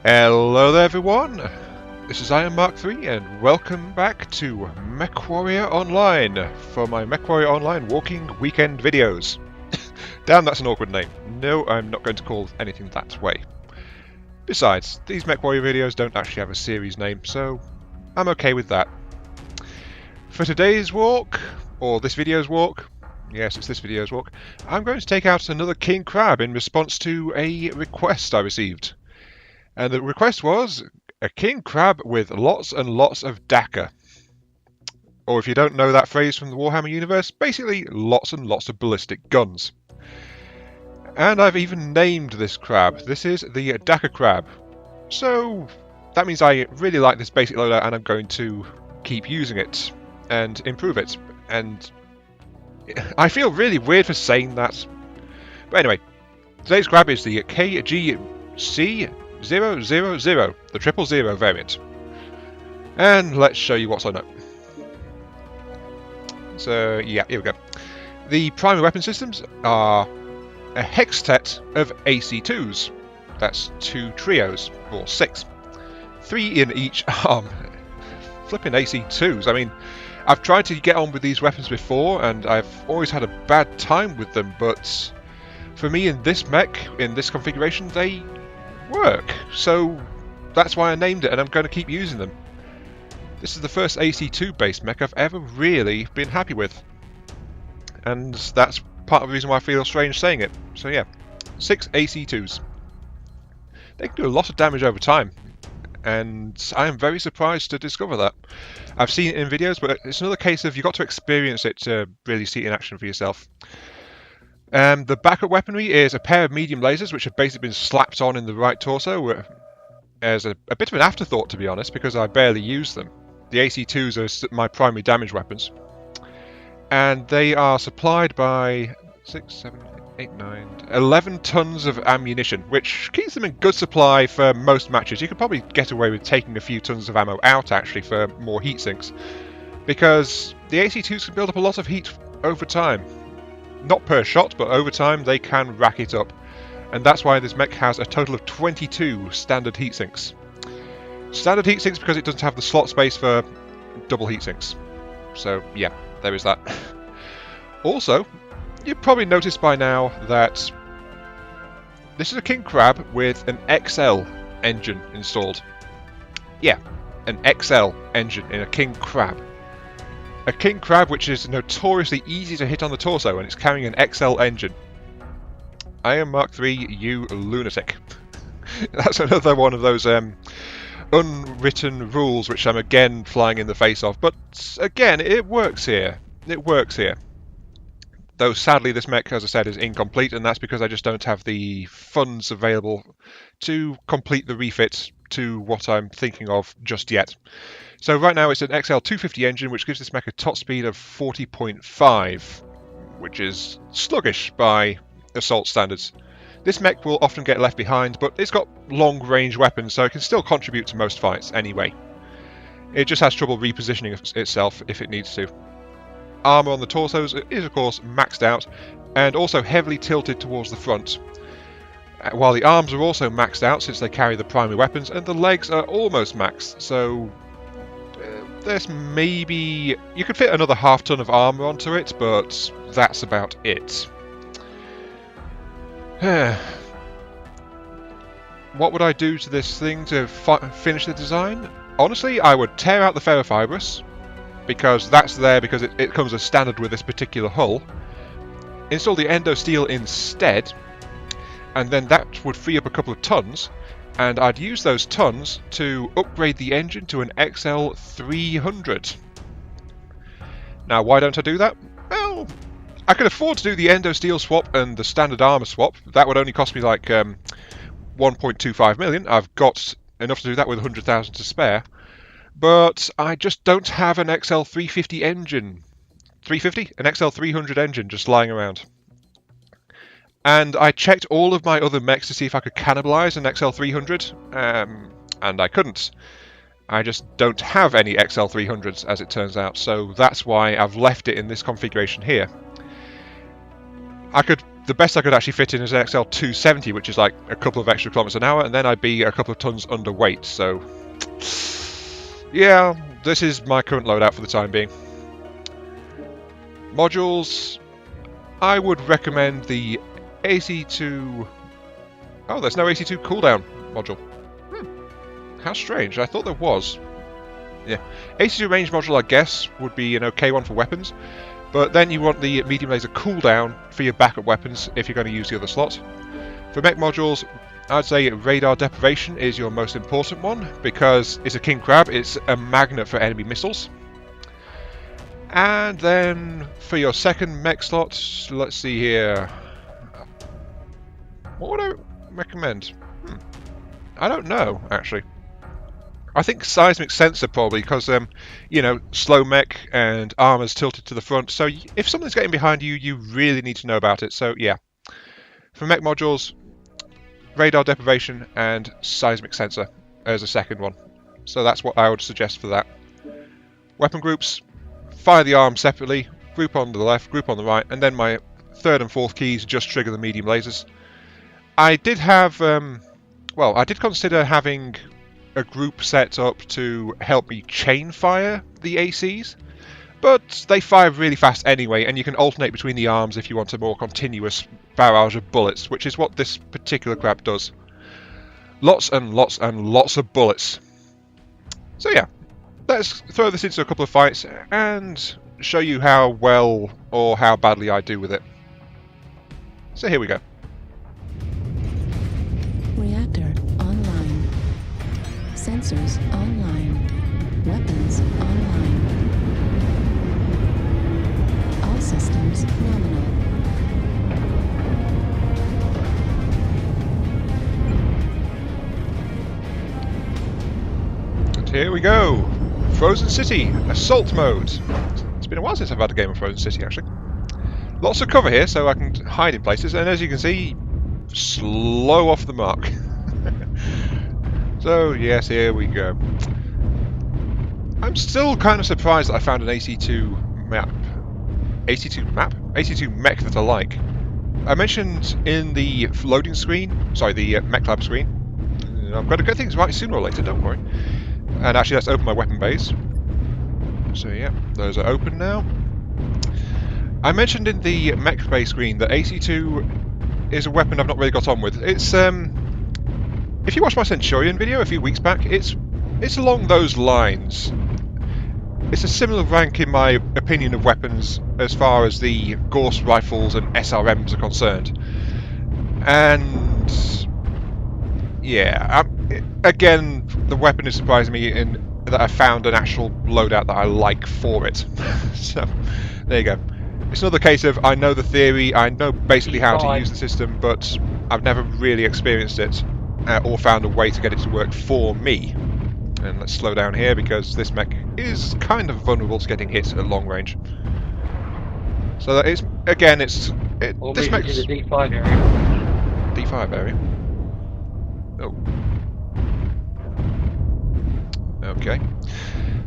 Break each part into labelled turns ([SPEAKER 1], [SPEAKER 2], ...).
[SPEAKER 1] Hello there everyone, this is I am Mark 3 and welcome back to MechWarrior Online for my MechWarrior Online walking weekend videos. Damn, that's an awkward name. No, I'm not going to call anything that way. Besides, these MechWarrior videos don't actually have a series name, so I'm okay with that. For today's walk, or this video's walk, yes, it's this video's walk, I'm going to take out another king crab in response to a request I received. And the request was a king crab with lots and lots of Dakka. Or if you don't know that phrase from the Warhammer universe, basically lots and lots of ballistic guns. And I've even named this crab. This is the Dakka crab. So that means I really like this basic loadout and I'm going to keep using it and improve it. And I feel really weird for saying that. But anyway, today's crab is the KGC-000, the 000 variant. And let's show you what's on it. So yeah, here we go. The primary weapon systems are a hextet of AC2s. That's 2 trios, or 6. 3 in each arm. Flipping AC2s. I mean, I've tried to get on with these weapons before and I've always had a bad time with them, but for me in this mech, in this configuration, they work. So that's why I named it and I'm going to keep using them. This is the first AC2 based mech I've ever really been happy with. And that's part of the reason why I feel strange saying it. So yeah, 6 AC2s. They can do a lot of damage over time. And I am very surprised to discover that. I've seen it in videos, but it's another case of you've got to experience it to really see it in action for yourself. The backup weaponry is a pair of medium lasers which have basically been slapped on in the right torso as a bit of an afterthought, to be honest, because I barely use them. The AC2s are my primary damage weapons. And they are supplied by 6, 7, 8, 9, 11 tons of ammunition, which keeps them in good supply for most matches. You could probably get away with taking a few tons of ammo out, actually, for more heat sinks. Because the AC2s can build up a lot of heat over time. Not per shot, but over time they can rack it up. And that's why this mech has a total of 22 standard heat sinks. Standard heat sinks because it doesn't have the slot space for double heat sinks. So yeah, there is that. Also, you've probably noticed by now that this is a king crab with an XL engine installed. Yeah, an XL engine in a king crab. A king crab which is notoriously easy to hit on the torso and it's carrying an XL engine. I am Mark 3, you lunatic. That's another one of those unwritten rules which I'm again flying in the face of. But again, it works here. It works here. Though sadly this mech, as I said, is incomplete, and that's because I just don't have the funds available to complete the refit to what I'm thinking of just yet. So right now it's an XL 250 engine which gives this mech a top speed of 40.5, which is sluggish by assault standards. This mech will often get left behind, but it's got long range weapons so it can still contribute to most fights anyway. It just has trouble repositioning itself if it needs to. Armour on the torsos is of course maxed out and also heavily tilted towards the front. While the arms are also maxed out since they carry the primary weapons, and the legs are almost maxed, so there's maybe... you could fit another half ton of armour onto it, but that's about it. What would I do to this thing to finish the design? Honestly, I would tear out the ferrofibrous, because that's there because it comes as standard with this particular hull. Install the endo steel instead, and then that would free up a couple of tons, and I'd use those tons to upgrade the engine to an XL 300. Now, why don't I do that? Well, I could afford to do the endo steel swap and the standard armour swap. That would only cost me like 1.25 million. I've got enough to do that with 100,000 to spare. But I just don't have an XL 350 engine. 350? An XL 300 engine just lying around. And I checked all of my other mechs to see if I could cannibalize an XL 300, and I couldn't. I just don't have any XL 300s as it turns out, so that's why I've left it in this configuration here. I could the best I could actually fit in is an XL 270, which is like a couple of extra kilometers an hour, and then I'd be a couple of tons underweight. So, yeah, this is my current loadout for the time being. Modules, I would recommend the AC2... Oh, there's no AC2 cooldown module. How strange, I thought there was. Yeah, AC2 range module, I guess, would be an okay one for weapons. But then you want the medium laser cooldown for your backup weapons if you're going to use the other slot. For mech modules, I'd say radar deprivation is your most important one, because it's a king crab, it's a magnet for enemy missiles. And then for your second mech slot, let's see here. What would I recommend? I don't know, actually. I think seismic sensor probably, because, you know, slow mech and armor's tilted to the front, so if something's getting behind you, you really need to know about it, so yeah. For mech modules, radar deprivation and seismic sensor as a second one. So that's what I would suggest for that. Weapon groups, fire the arms separately, group on the left, group on the right, and then my third and fourth keys just trigger the medium lasers. I did have, well, I did consider having a group set up to help me chain fire the ACs, but they fire really fast anyway, and you can alternate between the arms if you want a more continuous barrage of bullets, which is what this particular crap does. Lots and lots and lots of bullets. So yeah, let's throw this into a couple of fights and show you how well or how badly I do with it. So here we go.
[SPEAKER 2] Reactor online. Sensors online. Weapons online. All systems nominal.
[SPEAKER 1] And here we go. Frozen City, Assault Mode. It's been a while since I've had a game of Frozen City, actually. Lots of cover here, so I can hide in places, and as you can see, slow off the mark. So, yes, here we go. I'm still kind of surprised that I found an AC2 map. AC2 map? AC2 mech that I like. I mentioned in the loading screen, sorry, the mech lab screen, I'm going to get things right sooner or later, don't worry. And actually, let's open my weapon bays. So, yeah, those are open now. I mentioned in the mech bay screen that AC2 is a weapon I've not really got on with. It's, if you watch my Centurion video a few weeks back, it's along those lines. It's a similar rank in my opinion of weapons as far as the Gauss rifles and SRMs are concerned. And yeah, again, the weapon is surprising me in that I found an actual loadout that I like for it. So there you go. It's another case of I know the theory, I know basically how to use the system, but I've never really experienced it or found a way to get it to work for me. And let's slow down here because this mech is kind of vulnerable to getting hit at long range. So that is, again, this mech's
[SPEAKER 3] the D5 area.
[SPEAKER 1] D5 area. Oh. Okay.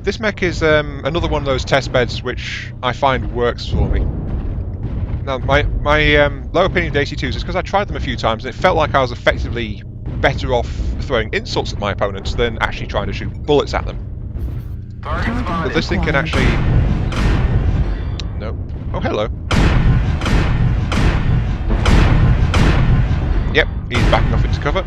[SPEAKER 1] This mech is another one of those test beds which I find works for me. Now, my low opinion of AC2s is because I tried them a few times and it felt like I was effectively better off throwing insults at my opponents than actually trying to shoot bullets at them. But this thing can actually... Nope. Oh, hello. Yep, he's backing off into cover.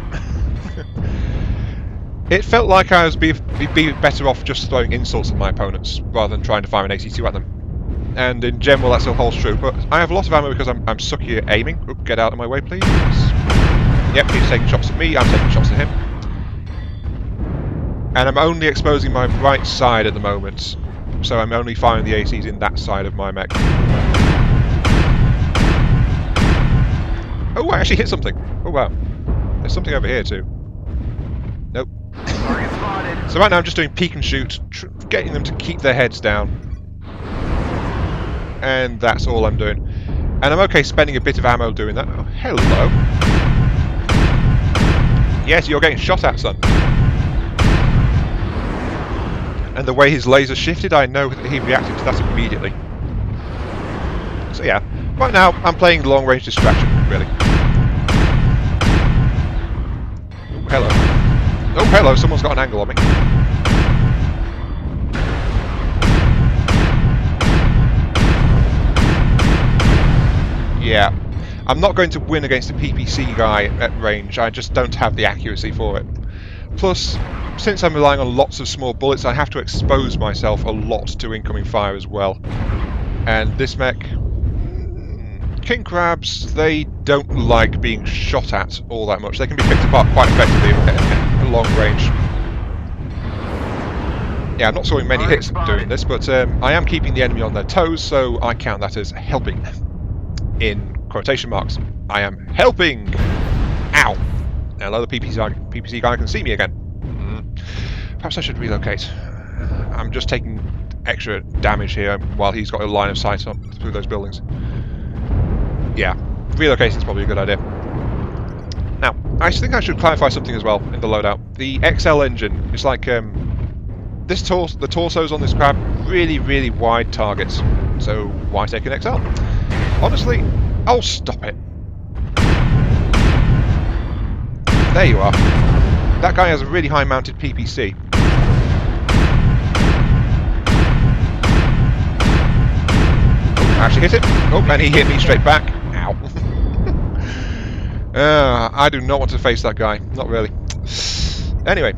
[SPEAKER 1] It felt like I was be better off just throwing insults at my opponents rather than trying to fire an AC2 at them. And in general that still holds true, but I have a lot of ammo because I'm sucky at aiming. Oop, get out of my way, please. Yep, he's taking shots at me, I'm taking shots at him. And I'm only exposing my right side at the moment, so I'm only firing the ACs in that side of my mech. Oh, I actually hit something. Oh wow. There's something over here too. Nope. So right now I'm just doing peek and shoot, getting them to keep their heads down. And that's all I'm doing. And I'm okay spending a bit of ammo doing that. Oh, hello. Yes, you're getting shot at, son. And the way his laser shifted, I know that he reacted to that immediately. So yeah, right now I'm playing long-range distraction. really. Oh, hello. Oh, hello, someone's got an angle on me. Yeah. I'm not going to win against a PPC guy at range. I just don't have the accuracy for it. Plus, since I'm relying on lots of small bullets, I have to expose myself a lot to incoming fire as well. And this mech... King crabs, they don't like being shot at all that much. They can be picked apart quite effectively at long range. Yeah, I'm not scoring many hits doing this, but I am keeping the enemy on their toes, so I count that as helping. In quotation marks. I am helping! Ow! Hello, the PPC guy can see me again. Perhaps I should relocate. I'm just taking extra damage here while he's got a line of sight on through those buildings. Yeah, relocating is probably a good idea. Now, I think I should clarify something as well in the loadout. The XL engine is like the torsos on this crab really wide targets. So why take an XL? Honestly, I'll stop it. There you are. That guy has a really high mounted PPC. Oh, I actually hit it. Oh, and he hit me straight back. Ow. I do not want to face that guy. Not really. Anyway,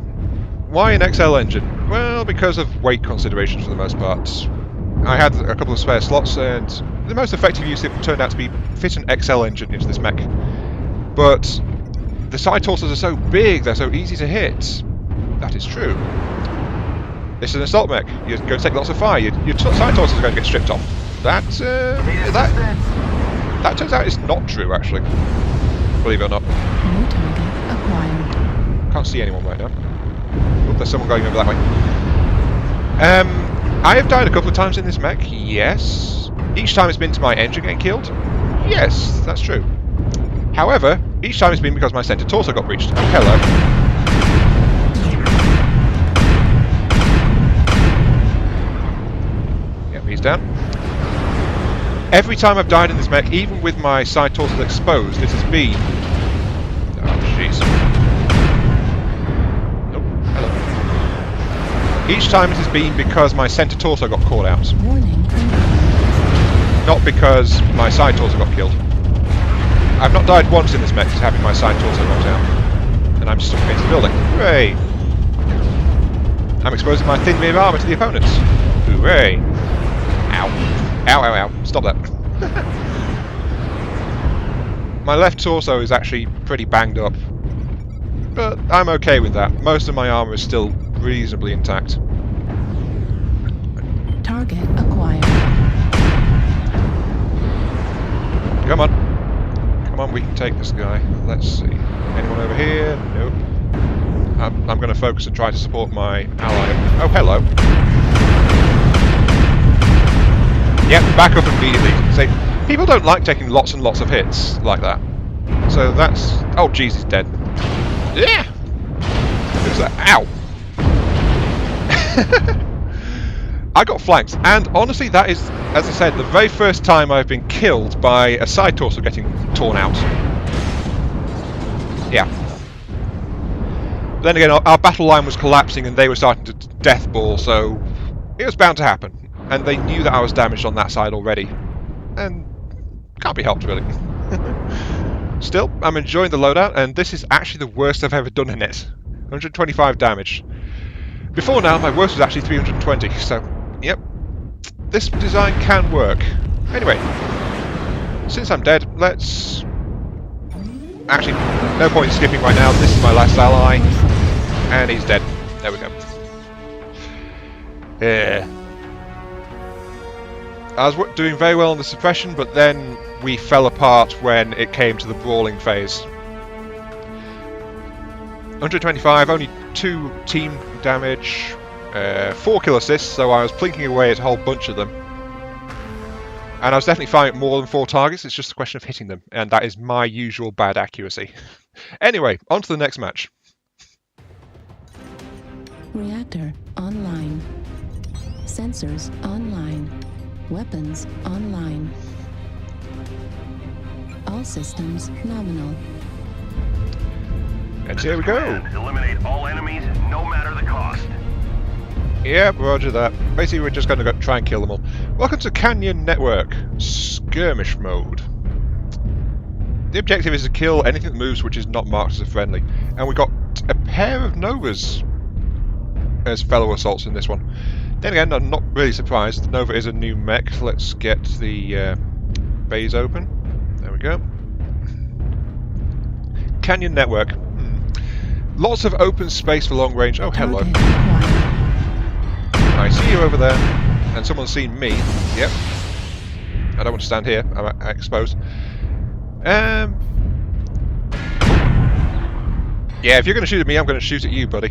[SPEAKER 1] why an XL engine? Well, because of weight considerations for the most part. I had a couple of spare slots, and the most effective use it turned out to be fit an XL engine into this mech. But the side torsos are so big, they're so easy to hit. That is true. This is an assault mech. You're going to take lots of fire. Your side torsos are going to get stripped off. That turns out is not true, actually. Believe it or not.
[SPEAKER 2] New target acquired.
[SPEAKER 1] Can't see anyone right now. Oh, there's someone going over that way. I have died a couple of times in this mech, yes. Each time it's been to my engine getting killed, yes, that's true. However, each time it's been because my center torso got breached. Oh, hello. Yep, he's down. Every time I've died in this mech, even with my side torso exposed, it has been... Oh, jeez. Each time it has been because my center torso got caught out.
[SPEAKER 2] Warning.
[SPEAKER 1] Not because my side torso got killed. I've not died once in this mech just having my side torso knocked out. And I'm stuck against the building. Hooray! I'm exposing my thin rear armour to the opponents. Hooray! Ow. Ow, ow, ow. Stop that. My left torso is actually pretty banged up. But I'm okay with that. Most of my armour is still reasonably intact.
[SPEAKER 2] Target acquired.
[SPEAKER 1] Come on. Come on, we can take this guy. Let's see. Anyone over here? Nope. I'm going to focus and try to support my ally. Oh, hello. Yep, back up immediately. See, people don't like taking lots and lots of hits like that. So that's... Oh, jeez, he's dead. Yeah! Who's that? Ow! I got flanked, and honestly that is, as I said, the very first time I've been killed by a side torso getting torn out. Yeah. But then again, our battle line was collapsing and they were starting to death ball, so it was bound to happen. And they knew that I was damaged on that side already. And can't be helped, really. Still, I'm enjoying the loadout, and this is actually the worst I've ever done in it. 125 damage. Before now, my worst was actually 320, so, yep. This design can work. Anyway, since I'm dead, let's... Actually, no point in skipping right now. This is my last ally, and he's dead. There we go. Yeah. I was doing very well on the suppression, but then we fell apart when it came to the brawling phase. 125, only 2 team damage, 4 kill assists, so I was plinking away at a whole bunch of them. And I was definitely firing at more than 4 targets, it's just a question of hitting them, and that is my usual bad accuracy. Anyway, on to the next match.
[SPEAKER 2] Reactor online. Sensors online. Weapons online. All systems nominal.
[SPEAKER 1] And here we go.
[SPEAKER 4] Eliminate all enemies, no matter the cost.
[SPEAKER 1] Yep, roger that. Basically, we're just going to try and kill them all. Welcome to Canyon Network. Skirmish mode. The objective is to kill anything that moves which is not marked as a friendly. And we got a pair of Novas as fellow assaults in this one. Then again, I'm not really surprised. The Nova is a new mech. Let's get the bays open. There we go. Canyon Network. Lots of open space for long range. Oh, hello.
[SPEAKER 2] Target acquired.
[SPEAKER 1] I see you over there. And someone's seen me. Yep. I don't want to stand here. I'm exposed. Yeah, if you're going to shoot at me, I'm going to shoot at you, buddy.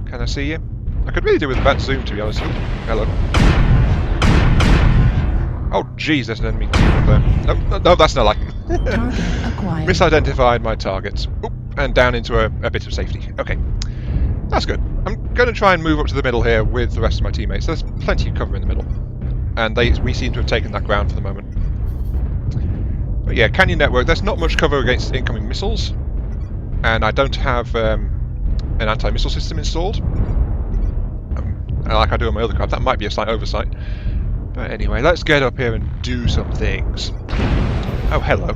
[SPEAKER 1] Can I see you? I could really do with a better zoom, to be honest. Ooh, hello. Oh, jeez, there's an enemy team up there. No, that's no lie.
[SPEAKER 2] Target acquired.
[SPEAKER 1] Misidentified my targets. Oop, and down into a bit of safety. Okay. That's good. I'm going to try and move up to the middle here with the rest of my teammates. There's plenty of cover in the middle. And we seem to have taken that ground for the moment. But yeah, Canyon Network, there's not much cover against incoming missiles. And I don't have an anti-missile system installed. Like I do on my other card. That might be a slight oversight. But anyway, let's get up here and do some things. Oh, hello.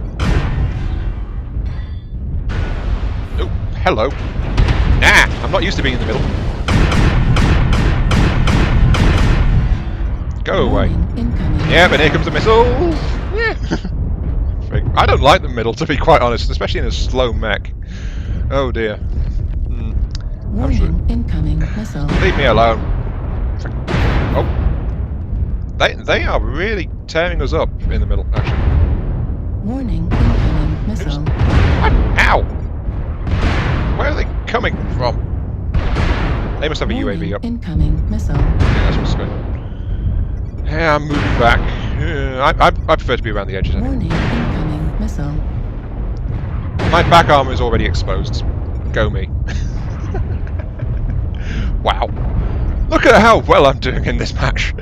[SPEAKER 1] Oh, hello. Nah, I'm not used to being in the middle. Go away. Yeah, but here comes the missile. Yeah. I don't like the middle, to be quite honest, especially in a slow mech. Oh dear.
[SPEAKER 2] Warning, incoming missile.
[SPEAKER 1] Leave me alone. Oh. They are really tearing us up in the middle, actually.
[SPEAKER 2] Warning, incoming missile.
[SPEAKER 1] What? Ow! Where are they coming from? They must have a
[SPEAKER 2] Warning,
[SPEAKER 1] UAV up.
[SPEAKER 2] incoming missile.
[SPEAKER 1] Yeah, that's what's going on. Yeah, I'm moving back. I prefer to be around the edges anyway.
[SPEAKER 2] Warning, incoming missile.
[SPEAKER 1] My back armor is already exposed. Go me. Wow. Look at how well I'm doing in this match.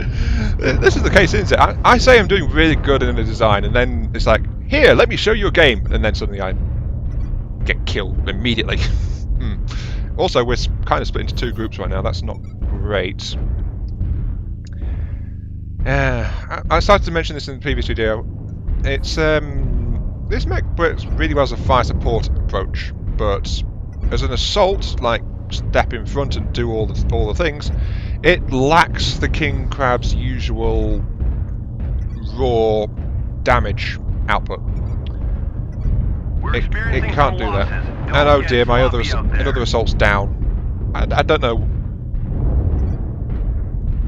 [SPEAKER 1] This is the case, isn't it? I say I'm doing really good in the design, and then it's like, here, let me show you a game, and then suddenly I get killed immediately. Also, we're kind of split into two groups right now. That's not great. I started to mention this in the previous video. It's this mech works really well as a fire support approach, but as an assault, like step in front and do all the things, it lacks the King Crab's usual raw damage output. It can't do that. And oh dear, another assault's down. I don't know.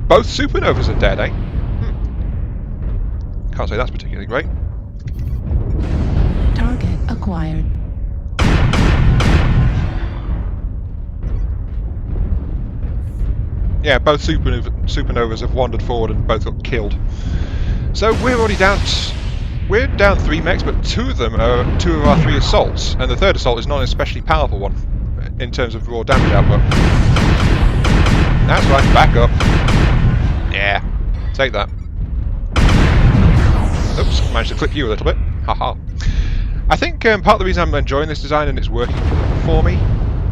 [SPEAKER 1] Both supernovas are dead, eh? Can't say that's particularly great.
[SPEAKER 2] Target acquired.
[SPEAKER 1] Yeah, both supernovas have wandered forward and both got killed. So we're already down. We're down 3 mechs, but 2 of them are 2 of our 3 assaults, and the 3rd assault is not an especially powerful one in terms of raw damage output. That's right, back up. Yeah, take that. Oops, managed to clip you a little bit. Haha. I think part of the reason I'm enjoying this design and it's working for me,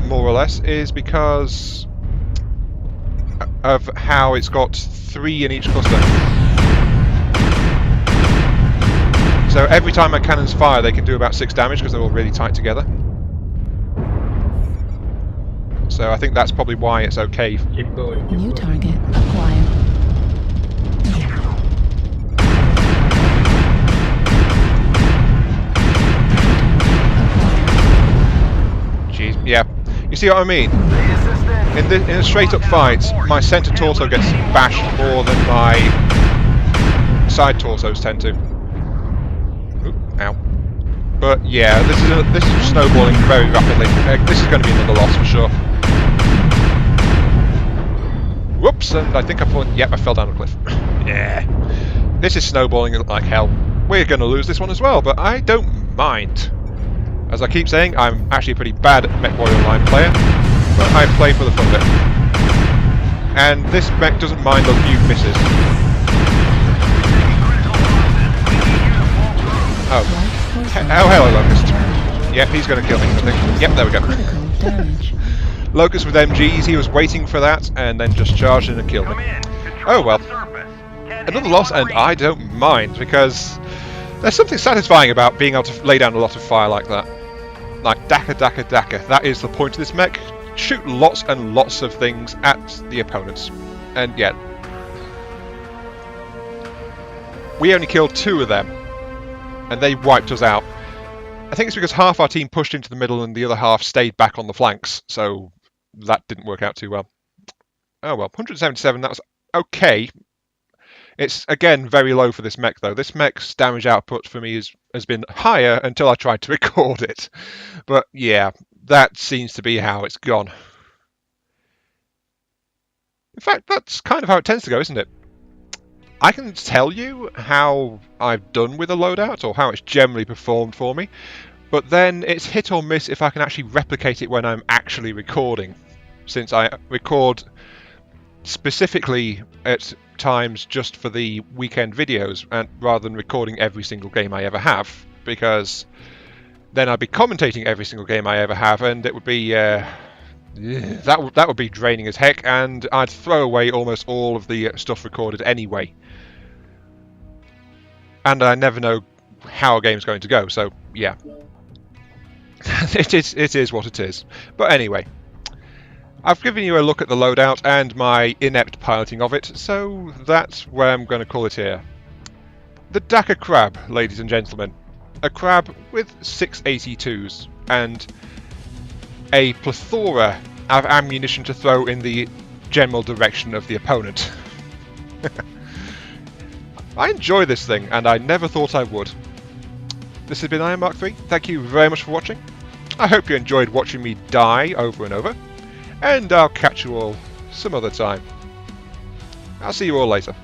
[SPEAKER 1] more or less, is because of how it's got 3 in each cluster. So every time my cannons fire, they can do about 6 damage because they're all really tight together. So I think that's probably why it's okay.
[SPEAKER 3] Keep going.
[SPEAKER 2] New target acquired.
[SPEAKER 1] Jeez, yeah. You see what I mean? In a straight up fight, my centre torso gets bashed more than my side torsos tend to. Oop, ow. But yeah, this is snowballing very rapidly. This is going to be another loss for sure. Whoops, and I think I fallen. Yep, I fell down a cliff. Yeah. This is snowballing like hell. We're going to lose this one as well, but I don't mind. As I keep saying, I'm actually a pretty bad MWO Online player, but I play for the fun of it. And this mech doesn't mind those few misses. Oh.
[SPEAKER 2] Light force
[SPEAKER 1] Oh, hello, Locust.
[SPEAKER 2] damage.
[SPEAKER 1] Yep, he's going to kill me, I think. Yep, there we go.
[SPEAKER 2] Critical damage.
[SPEAKER 1] Locust with MGs, he was waiting for that, and then just charged in and killed
[SPEAKER 4] Come
[SPEAKER 1] me.
[SPEAKER 4] in. Control
[SPEAKER 1] Oh, well.
[SPEAKER 4] the surface. Can't
[SPEAKER 1] Another
[SPEAKER 4] hit
[SPEAKER 1] loss,
[SPEAKER 4] you on
[SPEAKER 1] and
[SPEAKER 4] reach.
[SPEAKER 1] I don't mind, because there's something satisfying about being able to lay down a lot of fire like that. Like, Dakka, Dakka, Dakka. That is the point of this mech. Shoot lots and lots of things at the opponents. And yet, we only killed 2 of them, and they wiped us out. I think it's because half our team pushed into the middle and the other half stayed back on the flanks, so that didn't work out too well. Oh well, 177, that was okay. It's, again, very low for this mech, though. This mech's damage output for me has been higher until I tried to record it. But yeah, that seems to be how it's gone. In fact, that's kind of how it tends to go, isn't it? I can tell you how I've done with a loadout, or how it's generally performed for me, but then it's hit or miss if I can actually replicate it when I'm actually recording, since I record specifically at times just for the weekend videos, and rather than recording every single game I ever have, because then I'd be commentating every single game I ever have, and it would be that would be draining as heck, and I'd throw away almost all of the stuff recorded anyway. And I never know how a game's going to go, so yeah. It is what it is. But anyway, I've given you a look at the loadout and my inept piloting of it, so that's where I'm going to call it here. The Dakka Crab, ladies and gentlemen. A crab with 6 AC2s and a plethora of ammunition to throw in the general direction of the opponent. I enjoy this thing, and I never thought I would. This has been Iron Mark 3. Thank you very much for watching. I hope you enjoyed watching me die over and over, and I'll catch you all some other time. I'll see you all later.